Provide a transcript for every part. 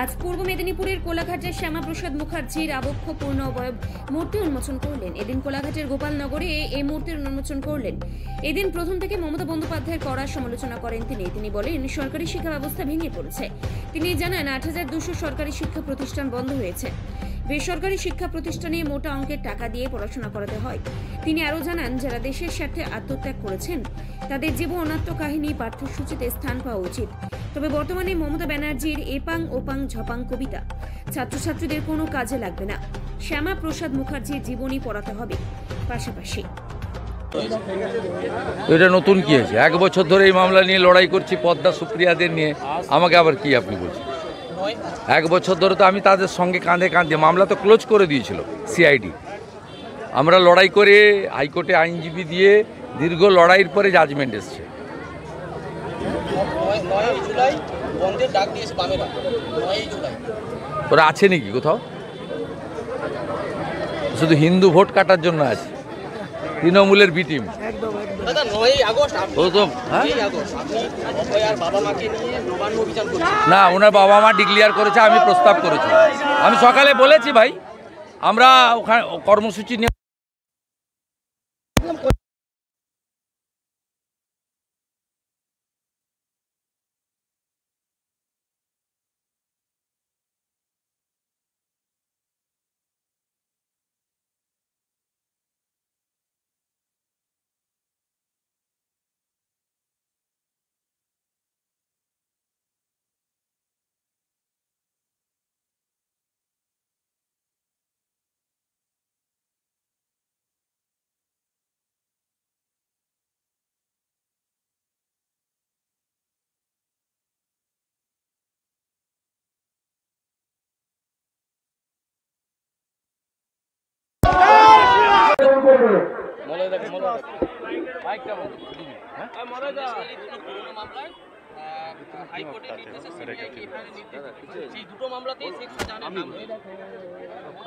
আজ পূর্ব মেদিনীপুরের কোলাঘাটের শ্যামাপ্রসাদ মুখার্জির আবক্ষপূর্ণ অবয়ব মূর্তি উন্মোচন করলেন। এদিন কোলাঘাটের গোপালনগরে এই মূর্তির উন্মোচন করলেন। এদিন প্রথম থেকে মমতা বন্দ্যোপাধ্যায়ের কড়া সমালোচনা করেন তিনি বলেন, সরকারি শিক্ষা ব্যবস্থা ভেঙে পড়েছে। তিনি জানান ৮,২০০ সরকারি শিক্ষা প্রতিষ্ঠান বন্ধ হয়েছে। বেসরকারি শিক্ষা প্রতিষ্ঠানে মোটা অঙ্কের টাকা দিয়ে পড়াশোনা করাতে হয়। তিনি আরও জানান, যারা দেশের স্বার্থে আত্মত্যাগ করেছেন তাদের জীবন আত্মকাহিনী পাঠ্যসূচিতে স্থান পাওয়া উচিত। তবে বর্তমানে মমতা ব্যানার্জির এপাং ওপাং ঝপাং কবিতা ছাত্রছাত্রীদের কোনো কাজে লাগবে না। শ্যামাপ্রসাদ মুখার্জির জীবনী পড়াতে হবে। পাশাপাশি এটা নতুন কি হয়েছে? 1 বছর ধরে এই মামলা নিয়ে লড়াই করছি, পদ্মা সুপ্রিয়াদের নিয়ে। আমাকে আবার কি আপনি বলছেন? 1 বছর ধরে তো আমি তাদের সঙ্গে কাঁধে কাঁধে, মামলা তো ক্লোজ করে দিয়েছিল সিআইডি। আমরা লড়াই করে হাইকোর্টে আইনজীবী দিয়ে দীর্ঘ লড়াইয়ের পরে জাজমেন্ট এসছে। ওরা আছে নাকি কোথাও? শুধু হিন্দু ভোট কাটার জন্য আছে, তৃণমূলের বি টিম। না, ওনার বাবা মা ডিক্লেয়ার করেছে, আমি প্রস্তাব করেছি। আমি সকালে বলেছি ভাই, আমরা ওখানে কর্মসূচি নিয়ে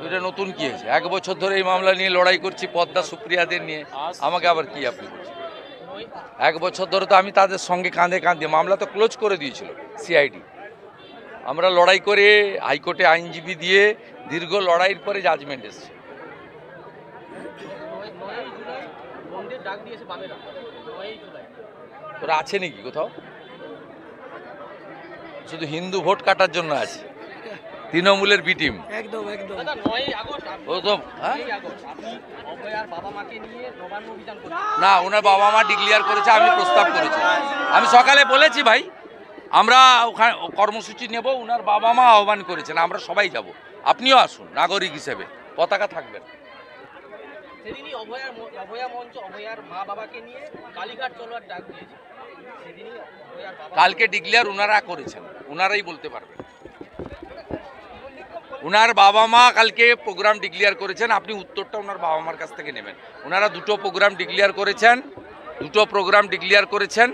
এটা নতুন কি হয়েছে? 1 বছর ধরে এই মামলা নিয়ে লড়াই করছি, পদ্মা সুপ্রিয়াদের নিয়ে। আমাকে আবার কি আপনি বলছেন? 1 বছর ধরে তো আমি তাদের সঙ্গে কাঁধে কাঁধে, মামলা তো ক্লোজ করে দিয়েছিল সিআইডি। আমরা লড়াই করে হাইকোর্টে আইনজীবী দিয়ে দীর্ঘ লড়াইয়ের পরে জাজমেন্ট এসছে। ওরা আছে নাকি কোথাও? শুধু হিন্দু ভোট কাটার জন্য আছে, তৃণমূলের বি টিম। না, ওনার বাবা মা ডিক্লেয়ার করেছে, আমি প্রস্তাব করেছি। আমি সকালে বলেছি ভাই, আমরা ওখানে কর্মসূচি নেব। ওনার বাবা মা আহ্বান করেছেন, আমরা সবাই যাব। আপনিও আসুন নাগরিক হিসেবে, পতাকা থাকবেন। সেদিনই অভয়া মঞ্চ অভয়ার মা বাবাকে নিয়ে কালীঘাট চলার ডাক দিয়েছে। কালকে ডিক্লেয়ার ওনারা করেছেন, ওনারাই বলতে পারবেন। ওনার বাবা মা কালকে প্রোগ্রাম ডিক্লেয়ার করেছেন, আপনি উত্তরটা ওনার বাবা মার কাছ থেকে নেবেন। ওনারা দুটো প্রোগ্রাম ডিক্লেয়ার করেছেন,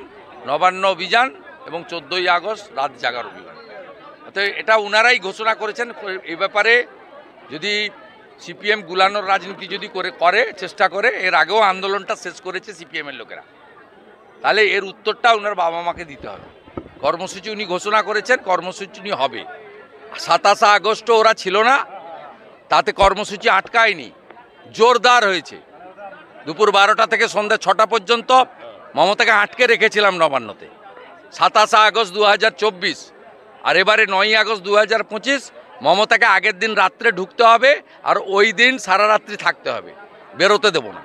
নবান্ন অভিযান এবং 14ই আগস্ট রাত জাগার অভিযান। তো এটা ওনারাই ঘোষণা করেছেন। এই ব্যাপারে যদি সিপিএম গুলানোর রাজনীতি যদি করে চেষ্টা করে, এর আগেও আন্দোলনটা শেষ করেছে সিপিএমের লোকেরা, তাহলে এর উত্তরটা ওনার বাবা মাকে দিতে হবে। কর্মসূচি উনি ঘোষণা করেছেন, কর্মসূচি উনি হবে। 27 আগস্টও ওরা ছিল না, তাতে কর্মসূচি আটকায়নি, জোরদার হয়েছে। দুপুর 12টা থেকে সন্ধ্যা 6টা পর্যন্ত মমতাকে আটকে রেখেছিলাম নবান্নতে। 27 আগস্ট 2024 আর এবারে 9ই আগস্ট 2025 মমতাকে আগের দিন রাত্রে ঢুকতে হবে, আর ওই দিন সারা রাত্রি থাকতে হবে, বেরোতে দেব না।